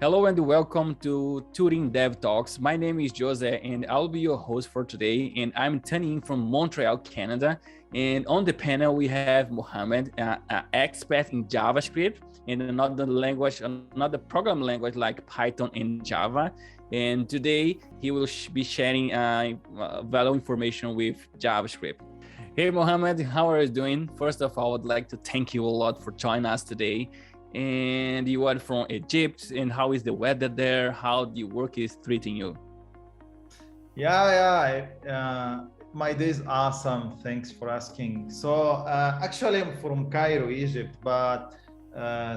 Hello and welcome to Turing Dev Talks. My name is Jose and I'll be your host for today. And I'm tuning in from Montreal, Canada. And on the panel, we have Mohamed, an expert in JavaScript and another program language like Python and Java. And today he will be sharing valuable information with JavaScript. Hey, Mohamed, how are you doing? First of all, I'd like to thank you a lot for joining us today. And you are from Egypt, and how is the weather there? How the work is treating you? My day is awesome. Thanks for asking. So actually, I'm from Cairo, Egypt, but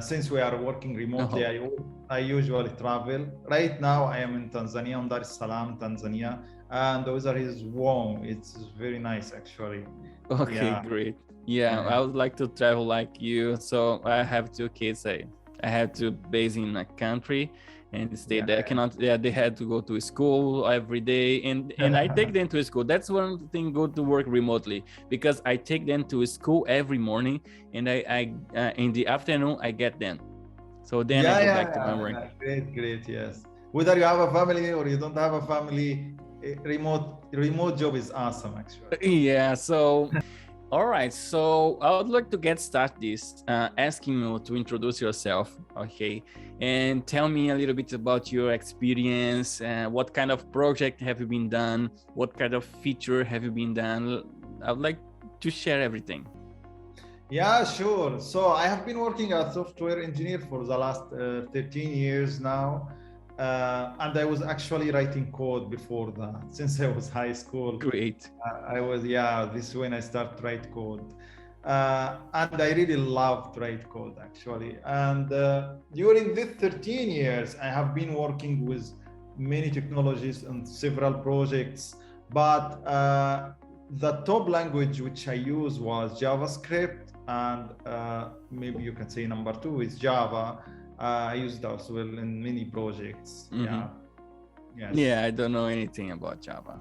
since we are working remotely, I usually travel. Right now, I am in Tanzania, in Dar es Salaam, Tanzania, and the weather is warm. It's very nice, actually. Okay, great. Yeah, I would like to travel like you. So I have two kids. I have to base in a country and stay there. I cannot. Yeah, they had to go to school every day, and I take them to school. That's one thing good to work remotely, because I take them to school every morning, and I in the afternoon I get them. So then I go back to my work. Great. Yes. Whether you have a family or you don't have a family, remote job is awesome, actually. Yeah. So. All right, so I would like to get started this asking you to introduce yourself, okay, and tell me a little bit about your experience, what kind of project have you been done, what kind of feature have you been done. I would like to share everything. Yeah, sure. So I have been working as a software engineer for the last 13 years now. And I was actually writing code before that, since I was high school. Great. This is when I started to write code. And I really loved write code, actually. And during these 13 years, I have been working with many technologies and several projects. But the top language which I use was JavaScript. And maybe you can say number two is Java. I used as well in many projects. Mm-hmm. Yeah, I don't know anything about Java.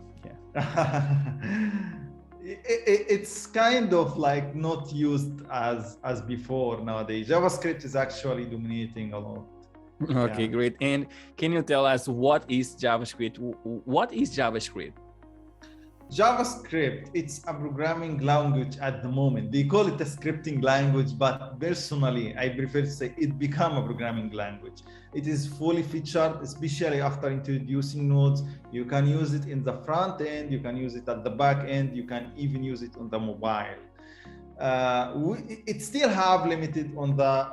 It's kind of like not used as before nowadays. JavaScript is actually dominating a lot. Okay, great. And can you tell us what is JavaScript? What is JavaScript? JavaScript, it's a programming language at the moment. They call it a scripting language, but personally, I prefer to say it become a programming language. It is fully featured, especially after introducing nodes. You can use it in the front end, you can use it at the back end, you can even use it on the mobile. It still have limited on the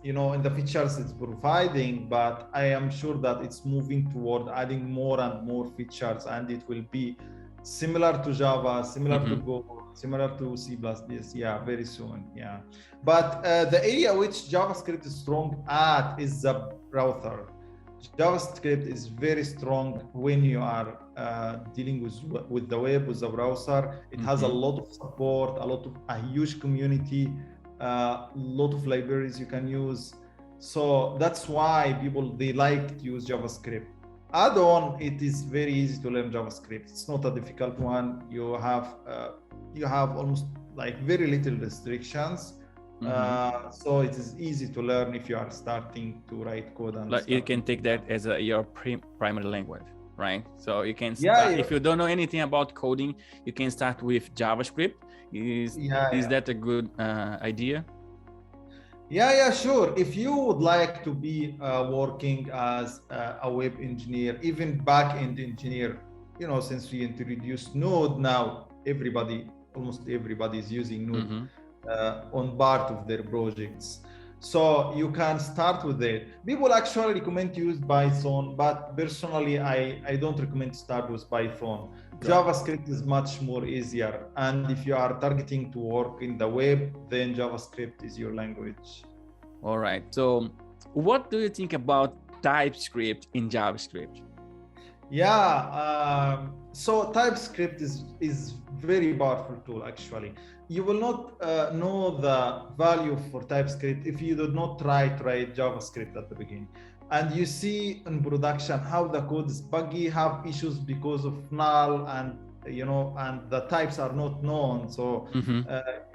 in the features it's providing, but I am sure that it's moving toward adding more and more features, and it will be similar to Java, similar to Go, similar to C++, very soon, But the area which JavaScript is strong at is the browser. JavaScript is very strong when you are dealing with the web, with the browser. It has a lot of support, a huge community, lot of libraries you can use. So that's why they like to use JavaScript. Add-on, it is very easy to learn JavaScript. It's not a difficult one. You have almost like very little restrictions. So it is easy to learn if you are starting to write code. And like you can take that as your primary language, right? So you can start, if you don't know anything about coding, you can start with JavaScript. Is that a good idea? Yeah, sure. If you would like to be working as a web engineer, even back-end engineer, since we introduced Node, now almost everybody is using Node on part of their projects. So you can start with it. People actually recommend to use Python, but personally, I don't recommend to start with Python. JavaScript is much more easier. And if you are targeting to work in the web, then JavaScript is your language. All right. So what do you think about TypeScript in JavaScript? So TypeScript is very powerful tool, actually. You will not know the value for TypeScript if you do not try to write JavaScript at the beginning. And you see in production how the code is buggy, have issues because of null, and the types are not known. So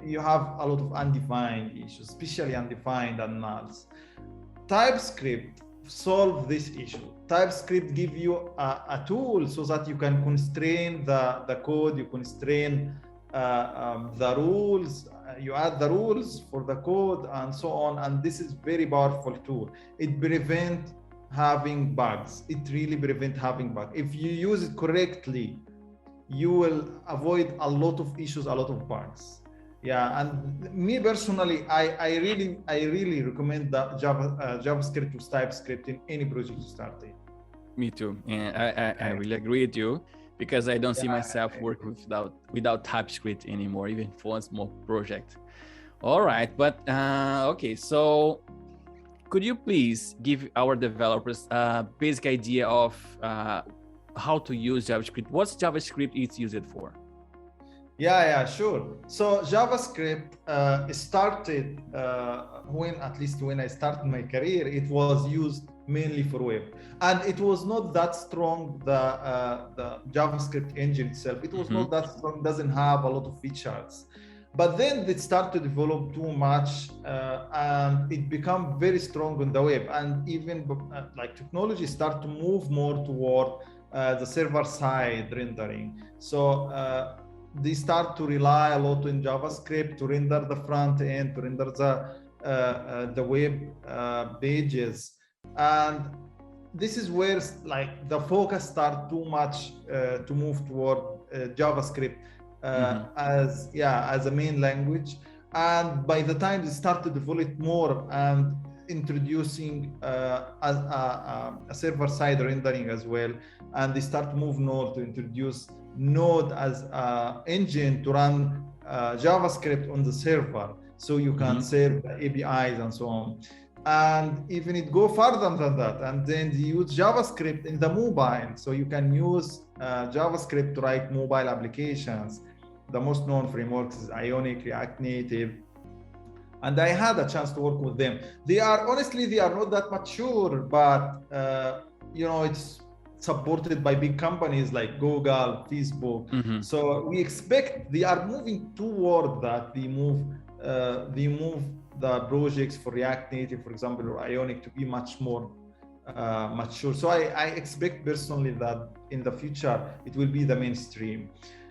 you have a lot of undefined issues, especially undefined and nulls. TypeScript solve this issue. TypeScript give you a tool so that you can constrain the code, you constrain the rules, you add the rules for the code and so on. And this is very powerful tool. It prevents having bugs. It really prevents having bugs. If you use it correctly, you will avoid a lot of issues, a lot of bugs. Yeah, and me personally, I really recommend the JavaScript with TypeScript in any project you start in. Me too, and I really agree with you, because I don't see myself work without TypeScript anymore, even for a small project. All right, but okay, so could you please give our developers a basic idea of how to use JavaScript? What's JavaScript is used for? Yeah, sure. So JavaScript started at least when I started my career, it was used mainly for web, and it was not that strong. The JavaScript engine itself, it was not that strong. Doesn't have a lot of features, but then it started to develop too much, and it became very strong on the web. And even like technology start to move more toward the server-side rendering. So they start to rely a lot on JavaScript to render the front end, to render the web pages, and this is where like the focus start too much to move toward JavaScript as a main language. And by the time they start to develop more and introducing a server-side rendering as well, and they start to move Node to introduce Node as an engine to run JavaScript on the server, so you can serve the APIs and so on. And even it go further than that, and then they use JavaScript in the mobile, so you can use JavaScript to write mobile applications. The most known frameworks is Ionic, React Native, and I had a chance to work with them. They are not that mature, but it's supported by big companies like Google, Facebook. So we expect they are moving toward that. They move the projects for React Native, for example, or Ionic to be much more mature. So I expect personally that in the future it will be the mainstream.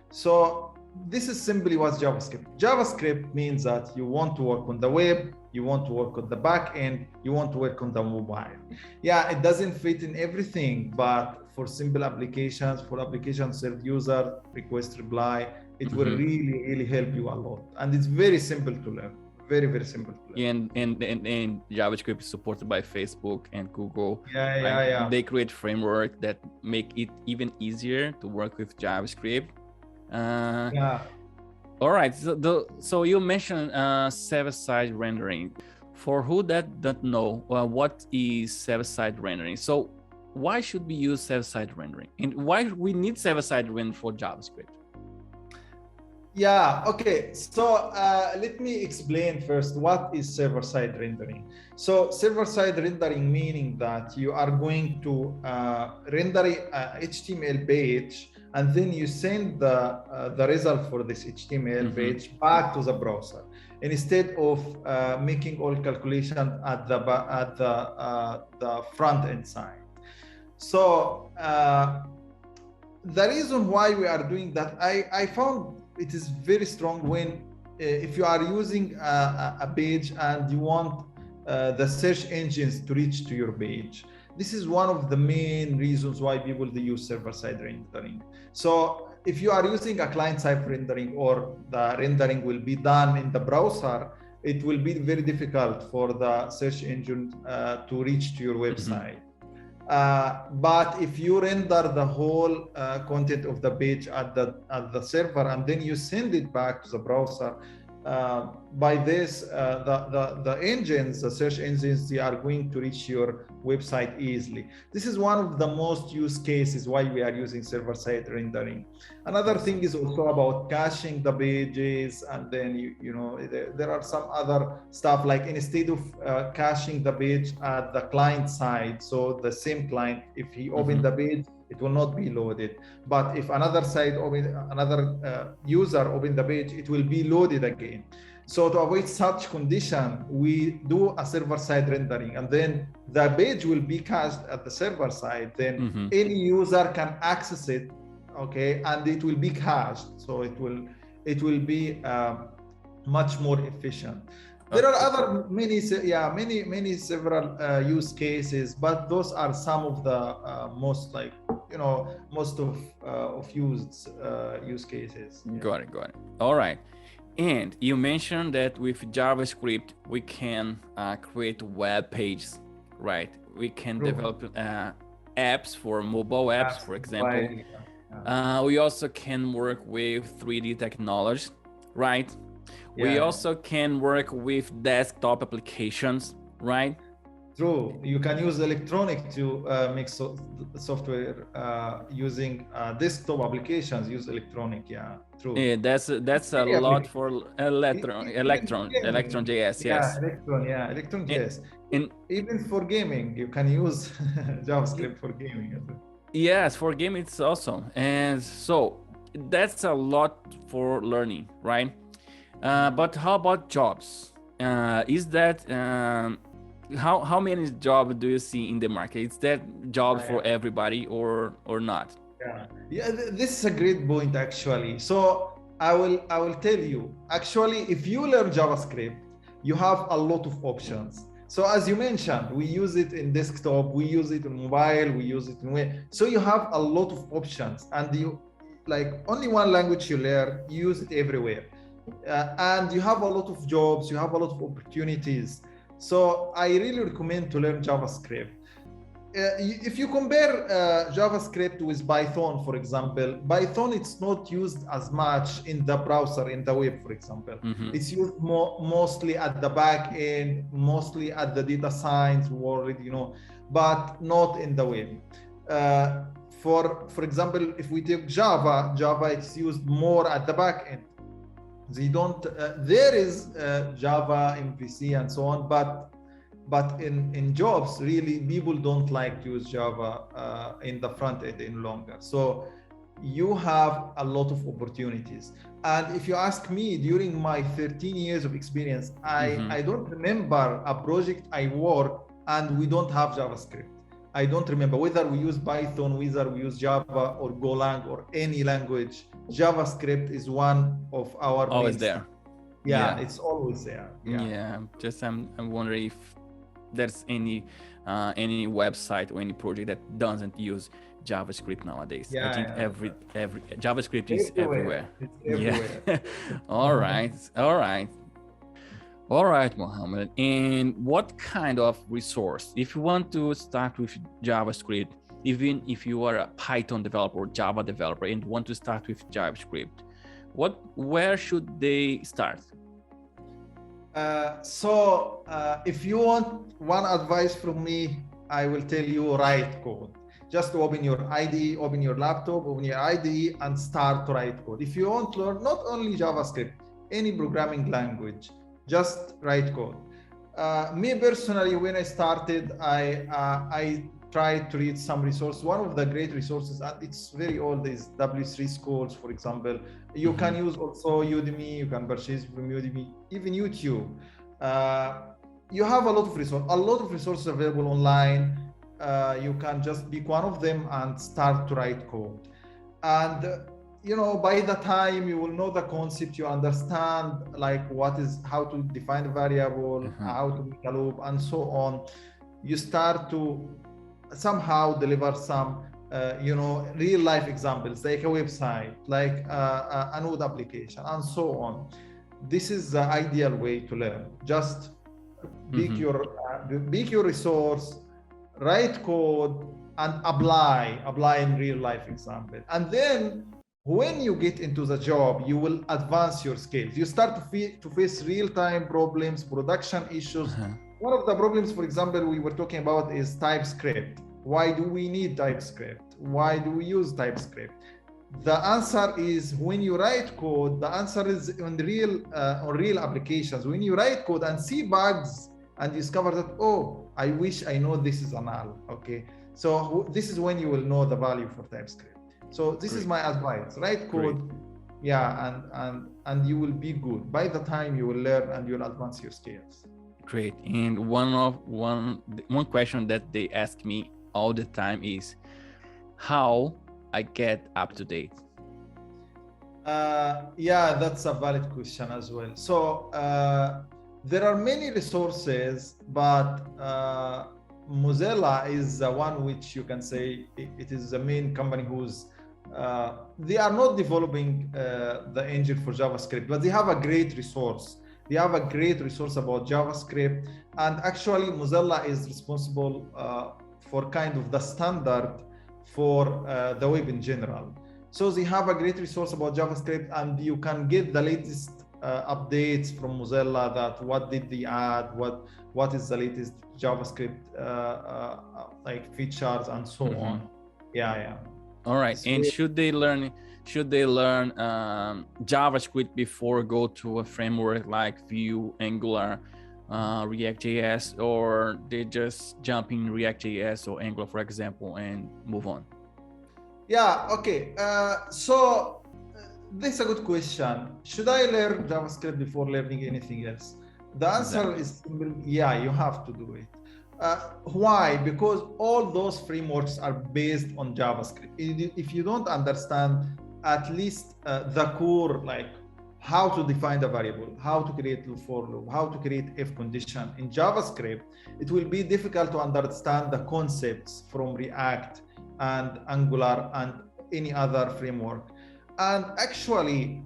So this is simply what's JavaScript. JavaScript means that you want to work on the web, you want to work on the back end, you want to work on the mobile. Yeah, it doesn't fit in everything, but for simple applications, for applications serve user, request reply, it will really, really help you a lot. And it's very simple to learn. Very, very simple to learn. And JavaScript is supported by Facebook and Google. Yeah. They create framework that make it even easier to work with JavaScript. All right. So you mentioned server-side rendering. For who that don't know, what is server-side rendering? So why should we use server-side rendering, and why we need server-side rendering for JavaScript? Yeah, okay. So let me explain first what is server-side rendering. So server-side rendering meaning that you are going to render a HTML page, and then you send the result for this HTML page back to the browser, instead of making all calculation at the front end side. So the reason why we are doing that, I found it is very strong when if you are using a page and you want the search engines to reach to your page. This is one of the main reasons why people they use server-side rendering. So if you are using a client-side rendering, or the rendering will be done in the browser, it will be very difficult for the search engine to reach to your website. But if you render the whole content of the page at the server, and then you send it back to the browser, by this the engines, the search engines, they are going to reach your website easily. This is one of the most used cases why we are using server-side rendering. Another thing is also about caching the pages, and then there are some other stuff, like instead of caching the page at the client side, so the same client, if he opened the page, it will not be loaded. But if another user open the page, it will be loaded again. So to avoid such condition, we do a server-side rendering, and then the page will be cached at the server side. Then any user can access it, okay, and it will be cached. So it will be much more efficient. There are other many several use cases, but those are some of the most used use cases. Got it. All right. And you mentioned that with JavaScript, we can create web pages, right? We can develop apps for mobile apps, for example. We also can work with 3D technology, right? We also can work with desktop applications, right? True. You can use electronic to make software using desktop applications. Use electronic, true. Yeah, that's a lot for Electron JS. Yes. Electron JS. And even for gaming, you can use JavaScript for gaming. Yes, for gaming it's awesome, and so that's a lot for learning, right? But how about jobs? Is that how many jobs do you see in the market? Is that job for everybody or not? This is a great point actually. So I will tell you, actually, if you learn JavaScript, you have a lot of options. So as you mentioned, we use it in desktop, we use it in mobile, we use it in web. So you have a lot of options, and you only one language you learn, you use it everywhere. And you have a lot of jobs, you have a lot of opportunities. So I really recommend to learn JavaScript. If you compare JavaScript with Python, for example, Python, it's not used as much in the browser, in the web, for example. It's used mostly at the back end, mostly at the data science world, but not in the web. For example, if we take Java, it's used more at the back end. They don't. There is Java, MVC, and so on, but in jobs, really, people don't like to use Java in the front end any longer. So you have a lot of opportunities. And if you ask me, during my 13 years of experience, I don't remember a project I work and we don't have JavaScript. I don't remember whether we use Python, whether we use Java or Golang or any language. JavaScript is one of our always there. It's always there. Just I'm wondering if there's any website or any project that doesn't use JavaScript nowadays. I think every JavaScript is everywhere. It's everywhere. All right, Mohamed. And what kind of resource, if you want to start with JavaScript, even if you are a Python developer or Java developer and want to start with JavaScript, where should they start? If you want one advice from me, I will tell you write code. Just open your IDE, open your laptop, open your IDE and start to write code. If you want to learn not only JavaScript, any programming language, just write code. Me personally, when I started, I tried to read some resources. One of the great resources, and it's very old, is W3 Schools, for example. You can use also Udemy, you can purchase from Udemy, even YouTube. You have a lot of resources available online. You can just pick one of them and start to write code. And by the time you will know the concept, you understand how to define a variable, how to make a loop, and so on. You start to somehow deliver some, real life examples, like a website, like a node application, and so on. This is the ideal way to learn. Just pick your resource, write code, and apply in real life example. And then when you get into the job, you will advance your skills. You start to face real-time problems, production issues. One of the problems, for example, we were talking about is TypeScript. Why do we need TypeScript? Why do we use TypeScript? The answer is, when you write code, the answer is on real applications. When you write code and see bugs and discover that, oh, I wish I know this is a null. Okay, so this is when you will know the value for TypeScript. So this is my advice: write code, and and you will be good. By the time you will learn and you will advance your skills. Great. And one question that they ask me all the time is how I get up to date. Yeah, that's a valid question as well. So there are many resources, but Mozilla is the one which you can say it is the main company who's they are not developing the engine for JavaScript, but they have a great resource. They have a great resource about JavaScript, and actually Mozilla is responsible for kind of the standard for the web in general. So they have a great resource about JavaScript, and you can get the latest updates from Mozilla that what did they add, what is the latest JavaScript like features and so on. Yeah. All right. And should they learn JavaScript before go to a framework like Vue, Angular, React.js, or they just jump in React.js or Angular, for example, and move on? Yeah, okay. So this is a good question. Should I learn JavaScript before learning anything else? The answer is simple. Yeah, you have to do it. Why? Because all those frameworks are based on JavaScript. If you don't understand at least the core, like how to define a variable, how to create loop for loop, how to create if condition in JavaScript, it will be difficult to understand the concepts from React and Angular and any other framework. And actually,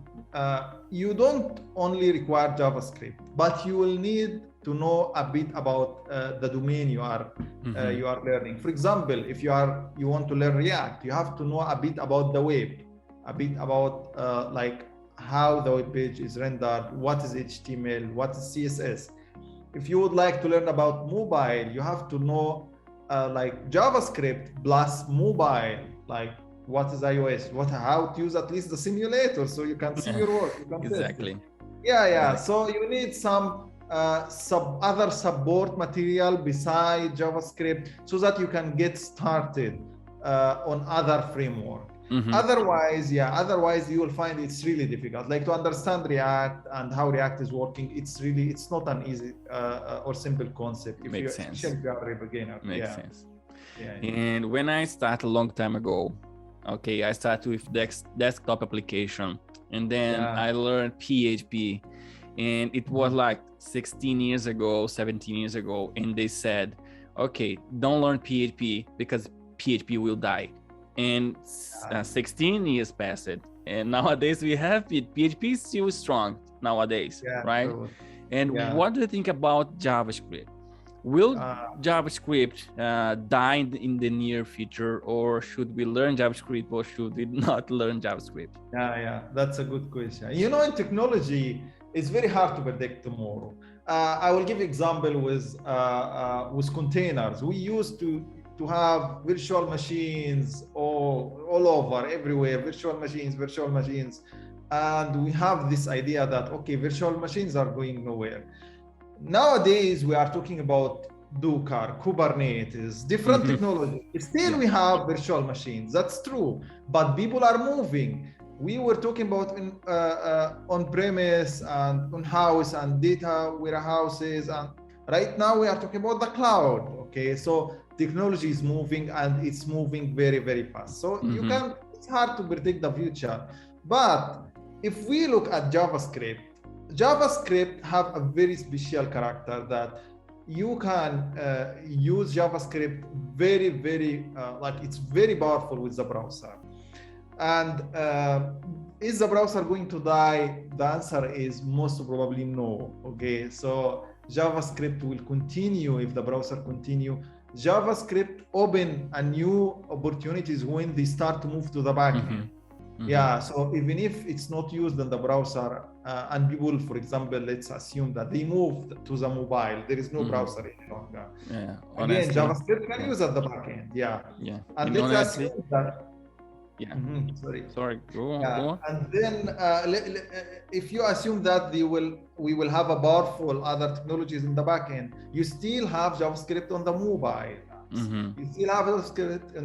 you don't only require JavaScript, but you will need to know a bit about the domain you are learning. For example, if you want to learn React, you have to know a bit about the web, a bit about like how the web page is rendered, what is HTML, what is CSS. If you would like to learn about mobile, you have to know like JavaScript plus mobile, like what is iOS, how to use at least the simulator so you can see your work. Exactly. Yeah. So you need some other support material beside JavaScript so that you can get started on other framework. Otherwise you will find it's really difficult. Like to understand React and how React is working, it's not an easy or simple concept. Especially if you are a beginner. Makes sense. Yeah. And when I started a long time ago, okay, I started with desktop application, and then I learned PHP, and it was like 16 years ago, 17 years ago, and they said, okay, don't learn PHP because PHP will die. And 16 years passed, and nowadays we have PHP is still strong nowadays, right? True. And what do you think about JavaScript? Will JavaScript die in the near future, or should we learn JavaScript, or should we not learn JavaScript? Yeah, that's a good question. You know, in technology, it's very hard to predict tomorrow. I will give example with containers. We used to have virtual machines all over, everywhere, virtual machines. And we have this idea that, okay, virtual machines are going nowhere. Nowadays, we are talking about Docker, Kubernetes, different technology. Still, we have virtual machines. That's true. But people are moving. We were talking about on-premise and on-house and data warehouses. And right now, we are talking about the cloud. Okay, so technology is moving, and it's moving very, very fast. So it's hard to predict the future. But if we look at JavaScript have a very special character that you can use JavaScript very, very, like it's very powerful with the browser. And is the browser going to die? The answer is most probably no. Okay, so JavaScript will continue if the browser continue. JavaScript open a new opportunities when they start to move to the backend. Yeah, so even if it's not used in the browser, and people, for example, let's assume that they moved to the mobile, there is no browser any longer. Yeah, again, JavaScript can use at the backend. Yeah. And let's assume that. Sorry, go on. And then if you assume that we will have a powerful other technologies in the backend, you still have JavaScript on the mobile apps. You still have JavaScript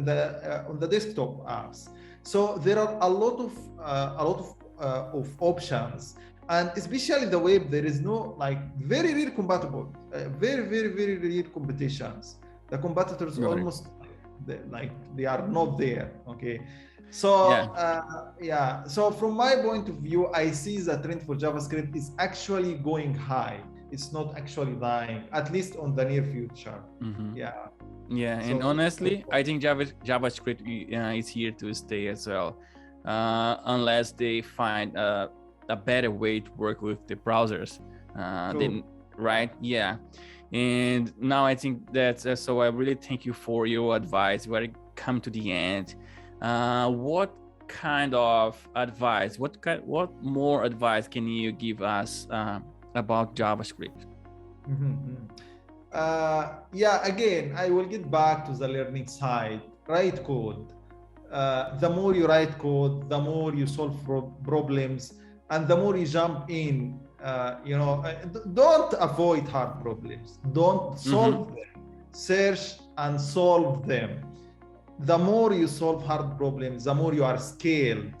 on the desktop apps. So there are a lot of of options. And especially the web, there is no like very rare compatible, very rare competitions. The competitors almost they are not there. Okay, so so from my point of view, I see the trend for JavaScript is actually going high. It's not actually dying, at least on the near future. Yeah, and honestly, I think JavaScript is here to stay as well, unless they find a better way to work with the browsers. Then, right? Yeah. And now I think that's so. I really thank you for your advice. We're come to the end. What kind of advice? What more advice can you give us about JavaScript? Again, I will get back to the learning side. Write code. The more you write code, the more you solve problems, and the more you jump in. Don't avoid hard problems. Don't solve them. Search and solve them. The more you solve hard problems, the more you are scaled.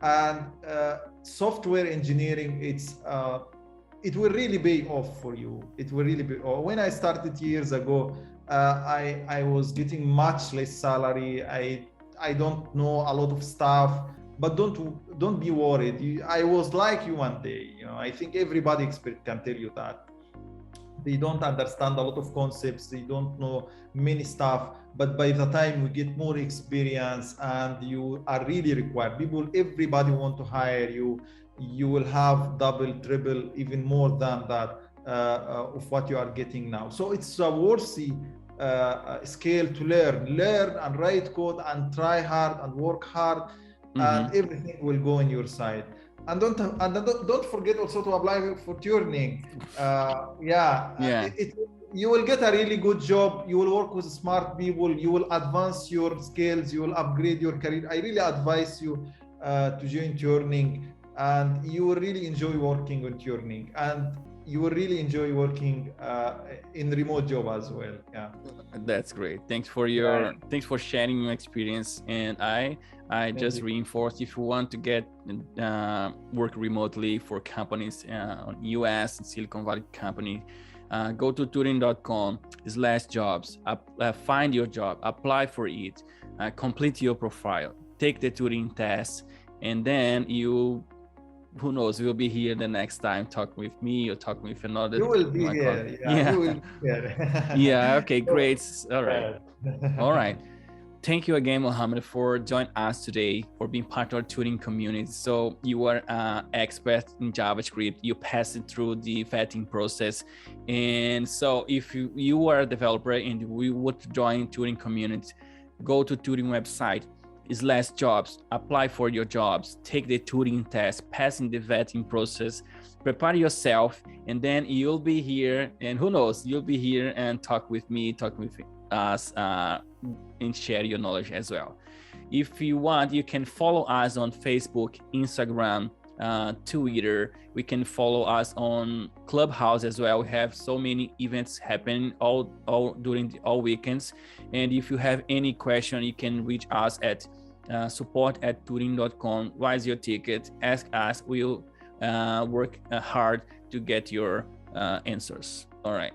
And software engineering, it will really pay off for you. It will really pay off. When I started years ago, I was getting much less salary. I don't know a lot of stuff, but don't be worried. I was like you one day. I think everybody expert can tell you that. They don't understand a lot of concepts. They don't know many stuff. But by the time we get more experience and you are really required, everybody want to hire you. You will have double, triple, even more than that of what you are getting now. So it's a worthy scale to learn and write code and try hard and work hard, and everything will go on your side. And don't forget also to apply for Turing. You will get a really good job. You will work with smart people. You will advance your skills. You will upgrade your career. I really advise you to join Turing, and you will really enjoy working on Turing, and you will really enjoy working in remote job as well. Yeah, that's great. Thanks for sharing your experience. And I just reinforce, if you want to get work remotely for companies on US and Silicon Valley company, go to turing.com/jobs, find your job, apply for it, complete your profile, take the Turing test, and then who knows, you'll be here the next time, talk with me or talk with another. You will be here. You will be here. Yeah, okay, great. All right. Thank you again, Mohamed, for joining us today, for being part of our Turing community. So you are an expert in JavaScript. You passed it through the vetting process. And so if you are a developer and we would join Turing community, go to Turing website, /jobs, apply for your jobs, take the Turing test, passing the vetting process, prepare yourself, and then you'll be here. And who knows, you'll be here and talk with me, talk with us, and share your knowledge as well. If you want, you can follow us on Facebook, Instagram, Twitter. We can follow us on Clubhouse as well. We have so many events happening during all weekends. And if you have any question, you can reach us at support@turing.com. Where's your ticket? Ask us. We'll work hard to get your answers. All right.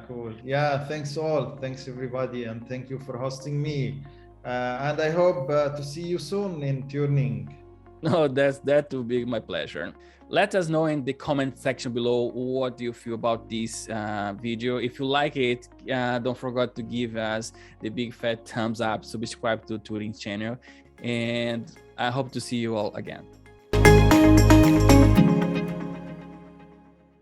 Cool. Yeah, thanks all. Thanks everybody, and thank you for hosting me. And I hope to see you soon in Turing. No, that will be my pleasure. Let us know in the comment section below what do you feel about this video. If you like it, don't forget to give us the big fat thumbs up, subscribe to Turing's channel, and I hope to see you all again.